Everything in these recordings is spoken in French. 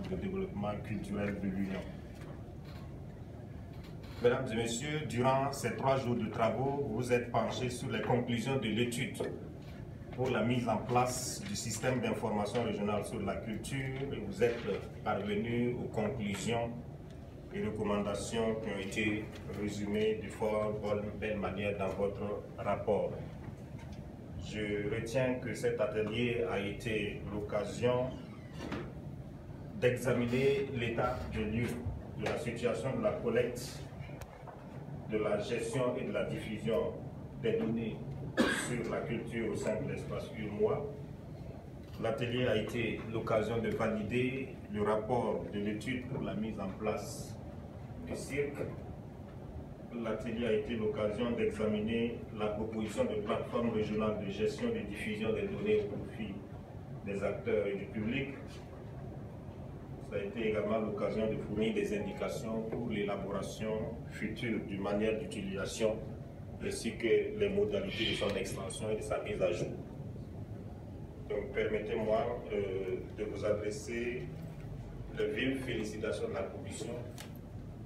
de développement culturel de l'Union. Mesdames et messieurs, durant ces 3 jours de travaux, vous vous êtes penchés sur les conclusions de l'étude pour la mise en place du système d'information régionale sur la culture et vous êtes parvenus aux conclusions et recommandations qui ont été résumées de fort belle manière dans votre rapport. Je retiens que cet atelier a été l'occasion d'examiner l'état des lieux de la situation de la collecte, de la gestion et de la diffusion des données sur la culture au sein de l'espace UEMOA. L'atelier a été l'occasion de valider le rapport de l'étude pour la mise en place du cirque. L'atelier a été l'occasion d'examiner la proposition de plateforme régionale de gestion et de diffusion des données au profit des acteurs et du public. Ça a été également l'occasion de fournir des indications pour l'élaboration future d'une manière d'utilisation ainsi que les modalités de son extension et de sa mise à jour. Donc permettez-moi de vous adresser de vives félicitations de la Commission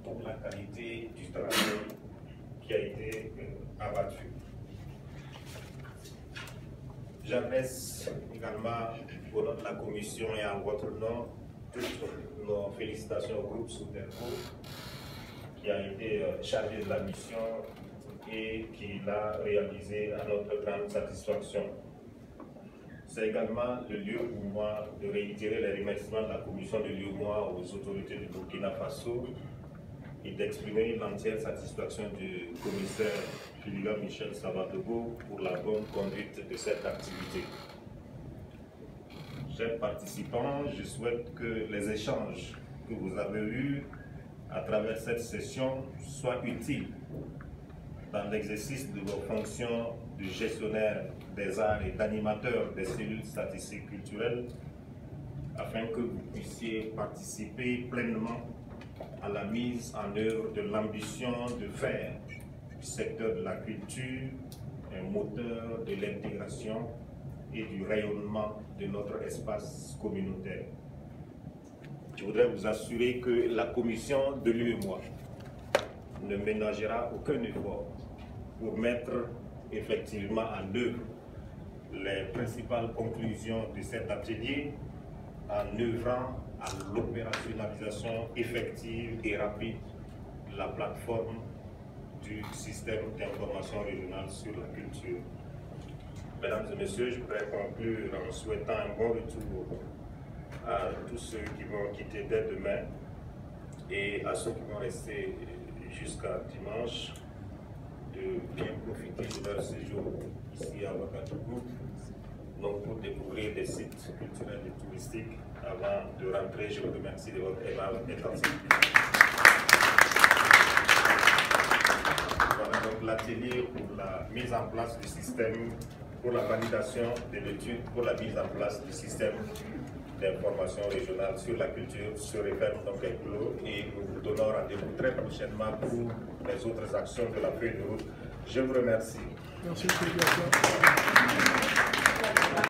pour la qualité du travail qui a été abattu. J'adresse également au nom de la Commission et en votre nom toutes nos félicitations au groupe Souterco qui a été chargé de la mission et qui l'a réalisé à notre grande satisfaction. C'est également le lieu pour moi de réitérer les remerciements de la commission de l'UEMOA aux autorités du Burkina Faso et d'exprimer l'entière satisfaction du commissaire Philippe Michel Savadogo pour la bonne conduite de cette activité. Chers participants, je souhaite que les échanges que vous avez eus à travers cette session soient utiles dans l'exercice de vos fonctions de gestionnaire des arts et d'animateur des cellules statistiques culturelles afin que vous puissiez participer pleinement à la mise en œuvre de l'ambition de faire du secteur de la culture un moteur de l'intégration et du rayonnement de notre espace communautaire. Je voudrais vous assurer que la commission de l'UEMOA ne ménagera aucun effort pour mettre effectivement en œuvre les principales conclusions de cet atelier en œuvrant à l'opérationnalisation effective et rapide de la plateforme du système d'information régionale sur la culture. Mesdames et messieurs, je voudrais conclure en souhaitant un bon retour à tous ceux qui vont quitter dès demain et à ceux qui vont rester jusqu'à dimanche de bien profiter de leur séjour ici à Ouagadougou, donc pour découvrir des sites culturels et touristiques. Avant de rentrer, je vous remercie de votre aimable attention. Voilà donc l'atelier pour la mise en place du système, pour la validation de l'étude, pour la mise en place du système d'information régionale sur la culture se referme donc avec clos et nous vous donnons rendez-vous très prochainement pour les autres actions de la feuille de route. Je vous remercie. Merci.